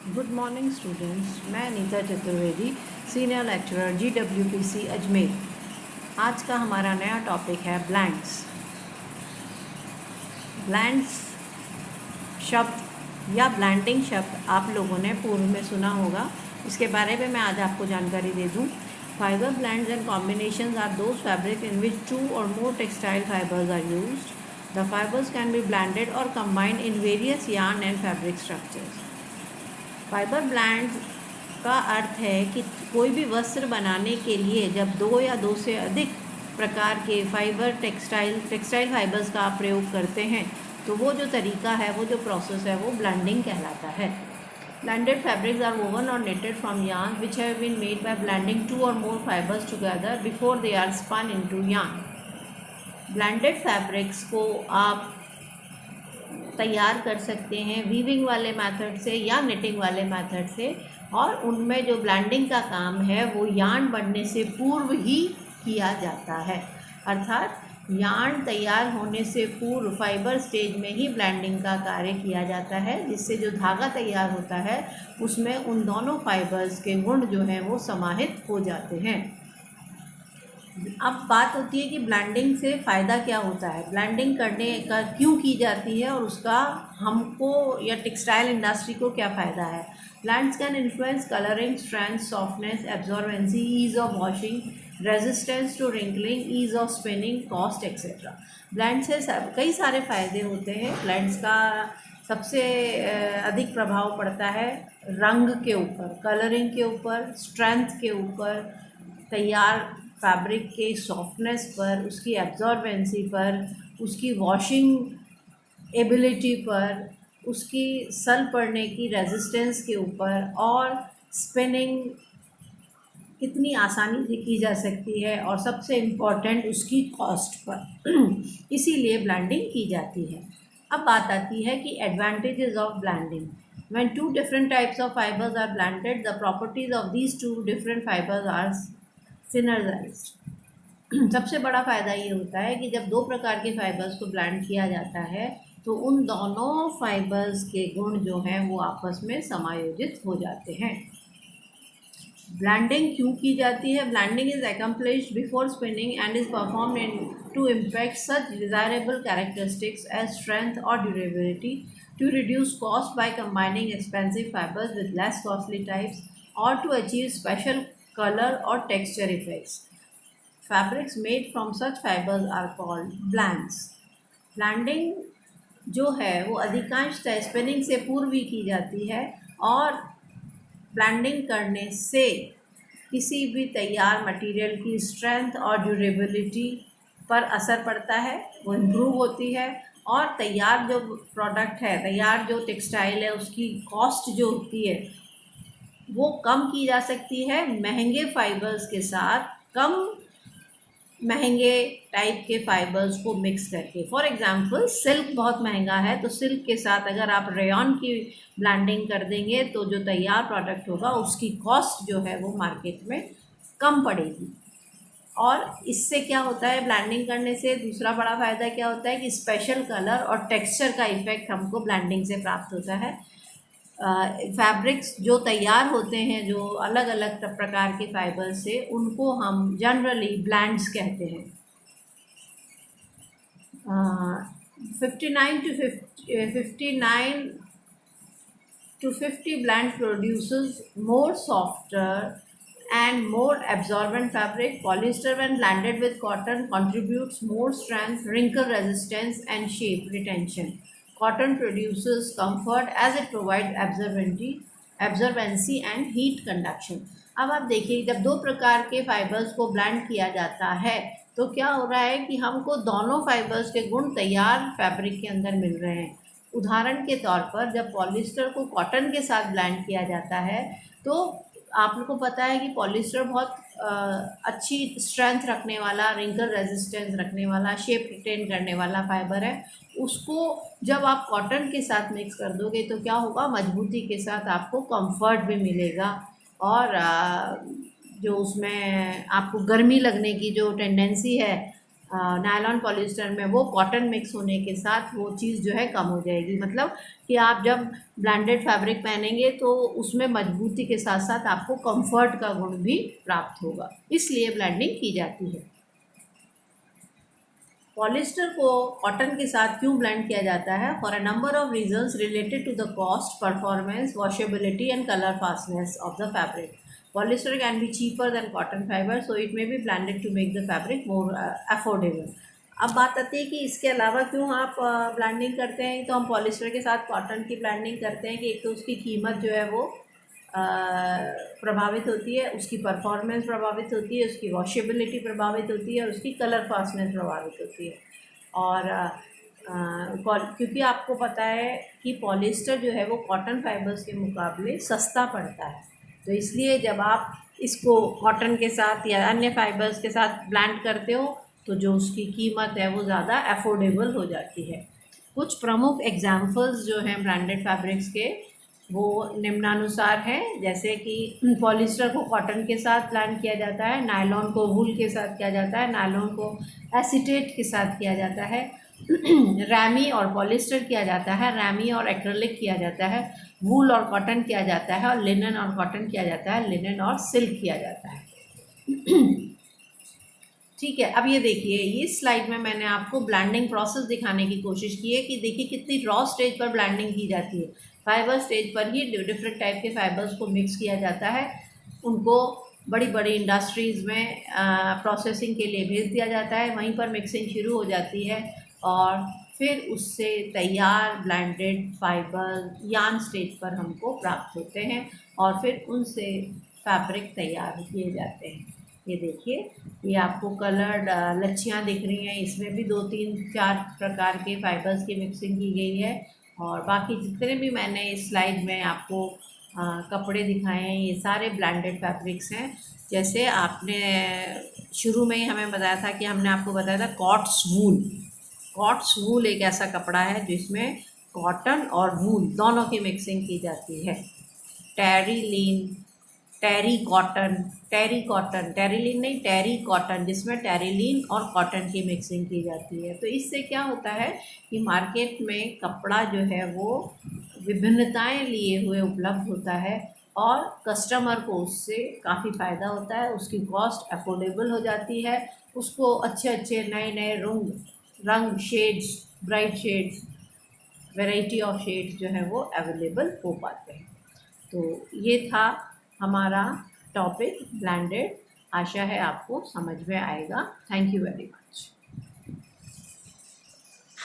Good morning students. मैं Nita Chaturvedi, senior lecturer GWPC Ajmer. आज का हमारा नया टॉपिक है ब्लैंड्स। ब्लैंड्स शब्द या ब्लैंडिंग शब्द आप लोगों ने पूर्व में सुना होगा। इसके बारे में मैं आज आपको जानकारी दे दूं। Fibre blends and combinations are those fabric in which 2 or more textile fibers are used. The fibers can be blended or combined in various yarn and fabric structures. Fibre blends का अर्थ है कि कोई भी वस्त्र बनाने के लिए जब 2 या 2 से अधिक प्रकार के टेक्सटाइल फाइबर्स का आप प्रयोग करते हैं तो वो जो तरीका है, वो जो प्रोसेस है, वो ब्लेंडिंग कहलाता है। ब्लेंडेड फैब्रिक्स आर वोवन और knitted from yarn which have been made by blending 2 or more fibers together before they are spun into yarn. Blended fabrics को आप तैयार कर सकते हैं वीविंग वाले मेथड से या निटिंग वाले मेथड से, और उनमें जो ब्लेंडिंग का काम है वो यार्न बनने से पूर्व ही किया जाता है। अर्थात यार्न तैयार होने से पूर्व फाइबर स्टेज में ही ब्लेंडिंग का कार्य किया जाता है, जिससे जो धागा तैयार होता है उसमें उन दोनों फाइबर्स के गुण जो हैं वो समाहित हो जाते हैं। अब बात होती है कि ब्लेंडिंग से फ़ायदा क्या होता है, ब्लेंडिंग करने का क्यों की जाती है और उसका हमको या टेक्सटाइल इंडस्ट्री को क्या फ़ायदा है। Blends can influence colouring, strength, softness, absorbency, ease of washing, resistance to wrinkling, ease of spinning, cost etcetera. Blend से कई सारे फ़ायदे होते हैं। ब्लेंड्स का सबसे अधिक प्रभाव पड़ता है रंग के ऊपर, कलरिंग के ऊपर, स्ट्रेंथ के ऊपर, तैयार फैब्रिक के सॉफ्टनेस पर, उसकी एब्जॉर्बेंसी पर, उसकी वॉशिंग एबिलिटी पर, उसकी सल पड़ने की रेजिस्टेंस के ऊपर, और स्पिनिंग कितनी आसानी से की जा सकती है, और सबसे इम्पॉर्टेंट उसकी कॉस्ट पर। इसीलिए ब्लेंडिंग की जाती है। अब बात आती है कि advantages of blending. When two different types of fibers are blended, the properties of these two different fibers are synergized। सबसे बड़ा फ़ायदा ये होता है कि जब 2 प्रकार के फाइबर्स को ब्लेंड किया जाता है तो उन दोनों फाइबर्स के गुण जो हैं वो आपस में समायोजित हो जाते हैं। ब्लेंडिंग क्यों की जाती है? Blending is accomplished before spinning and is performed in to impact such desirable characteristics as strength और durability, to reduce cost by combining expensive fibers with less costly types, or to achieve special color or texture effects. Fabrics made from such fibers are called blends. Blending जो है वो अधिकांशतः spinning से पूर्व ही की जाती है, और ब्लेंडिंग करने से किसी भी तैयार मटेरियल की स्ट्रेंथ और ड्यूरेबिलिटी पर असर पड़ता है, वो इम्प्रूव होती है, और तैयार जो प्रोडक्ट है, तैयार जो टेक्सटाइल है, उसकी कॉस्ट जो होती है वो कम की जा सकती है महंगे फाइबर्स के साथ, कम महंगे टाइप के फाइबर्स को मिक्स करके। फॉर एग्जांपल सिल्क बहुत महंगा है, तो सिल्क के साथ अगर आप रेयॉन की ब्लेंडिंग कर देंगे तो जो तैयार प्रोडक्ट होगा उसकी कॉस्ट जो है वो मार्केट में कम पड़ेगी। और इससे क्या होता है, ब्लेंडिंग करने से दूसरा बड़ा फ़ायदा क्या होता है कि स्पेशल कलर और टेक्सचर का इफ़ेक्ट हमको ब्लेंडिंग से प्राप्त होता है। फैब्रिक्स जो तैयार होते हैं जो अलग अलग प्रकार के फाइबर से, उनको हम जनरली ब्लेंड्स कहते हैं। 59 to 50 blend produces more softer and more absorbent fabric. Polyester when blended with cotton contributes more strength, wrinkle resistance and shape retention. Cotton produces comfort as it provides absorbency and heat conduction. अब आप देखिए, जब 2 प्रकार के fibres को blend किया जाता है तो क्या हो रहा है कि हमको दोनों फाइबर्स के गुण तैयार फैब्रिक के अंदर मिल रहे हैं। उदाहरण के तौर पर जब पॉलिस्टर को कॉटन के साथ ब्लेंड किया जाता है तो आप लोग को पता है कि पॉलिस्टर बहुत अच्छी स्ट्रेंथ रखने वाला, रिंकल रेजिस्टेंस रखने वाला, शेप रिटेन करने वाला फाइबर है। उसको जब आप कॉटन के साथ मिक्स कर दोगे तो क्या होगा, मजबूती के साथ आपको कंफर्ट भी मिलेगा, और जो उसमें आपको गर्मी लगने की जो टेंडेंसी है नायलॉन पॉलिस्टर में वो कॉटन मिक्स होने के साथ वो चीज़ जो है कम हो जाएगी। मतलब कि आप जब ब्लेंडेड फैब्रिक पहनेंगे तो उसमें मजबूती के साथ साथ आपको कंफर्ट का गुण भी प्राप्त होगा, इसलिए ब्लेंडिंग की जाती है। पॉलिस्टर को कॉटन के साथ क्यों ब्लेंड किया जाता है? For a number of reasons related to the cost, performance, washability and colour fastness of the fabric. Polyester can be cheaper than cotton fibre, so it may be blended to make the fabric more affordable. अब बात आती है कि इसके अलावा क्यों आप blending करते हैं। तो हम पॉलिस्टर के साथ कॉटन की ब्लेंडिंग करते हैं कि एक तो उसकी कीमत जो है वो प्रभावित होती है, उसकी परफॉर्मेंस प्रभावित होती है, उसकी वॉशेबिलिटी प्रभावित होती है और उसकी कलर फास्टनेस प्रभावित होती है। और क्योंकि आपको पता है कि पॉलिस्टर जो है वो कॉटन फाइबर्स के मुकाबले सस्ता पड़ता है, तो इसलिए जब आप इसको कॉटन के साथ या अन्य फाइबर्स के साथ ब्लेंड करते हो तो जो उसकी कीमत है वो ज़्यादा अफोर्डेबल हो जाती है। कुछ प्रमुख एग्जाम्पल्स जो हैं ब्रांडेड फैब्रिक्स के वो निम्नानुसार हैं, जैसे कि पॉलिस्टर को कॉटन के साथ ब्लेंड किया जाता है, नायलॉन को वूल के साथ किया जाता है, नायलॉन को एसीटेट के साथ किया जाता है, रैमी और पॉलिस्टर किया जाता है, रैमी और एक्रेलिक किया जाता है, वूल और कॉटन किया जाता है, और लिनन और कॉटन किया जाता है, लिनन और सिल्क किया जाता है। ठीक है, अब ये देखिए, ये स्लाइड में मैंने आपको ब्लेंडिंग प्रोसेस दिखाने की कोशिश की है कि देखिए कितनी रॉ स्टेज पर ब्लेंडिंग की जाती है। फाइबर स्टेज पर ही डिफरेंट टाइप के फाइबर्स को मिक्स किया जाता है, उनको बड़ी बड़ी इंडस्ट्रीज़ में प्रोसेसिंग के लिए भेज दिया जाता है, वहीं पर मिक्सिंग शुरू हो जाती है और फिर उससे तैयार ब्लेंडेड फाइबर यार्न स्टेज पर हमको प्राप्त होते हैं और फिर उनसे फैब्रिक तैयार किए जाते हैं। ये देखिए, ये आपको कलर्ड लच्छियाँ दिख रही हैं, इसमें भी 2-3-4 प्रकार के फाइबर्स की मिक्सिंग की गई है। और बाकी जितने भी मैंने इस स्लाइड में आपको कपड़े दिखाए हैं ये सारे ब्लेंडेड फैब्रिक्स हैं। जैसे आपने शुरू में ही हमें बताया था कि हमने आपको बताया था कॉट्स वूल। कॉट्स वूल एक ऐसा कपड़ा है जिसमें कॉटन और वूल दोनों की मिक्सिंग की जाती है। टेरिलीन, टेरिलीन नहीं, टेरी कॉटन, जिसमें टेरिलीन और कॉटन की मिक्सिंग की जाती है। तो इससे क्या होता है कि मार्केट में कपड़ा जो है वो विभिन्नताएं लिए हुए उपलब्ध होता है और कस्टमर को उससे काफ़ी फ़ायदा होता है, उसकी कॉस्ट अफोर्डेबल हो जाती है, उसको अच्छे अच्छे नए नए रंग shades, bright shades, variety of shades जो है वो अवेलेबल हो पाते हैं। तो ये था हमारा टॉपिक ब्लेंडेड। आशा है आपको समझ में आएगा। Thank you very much.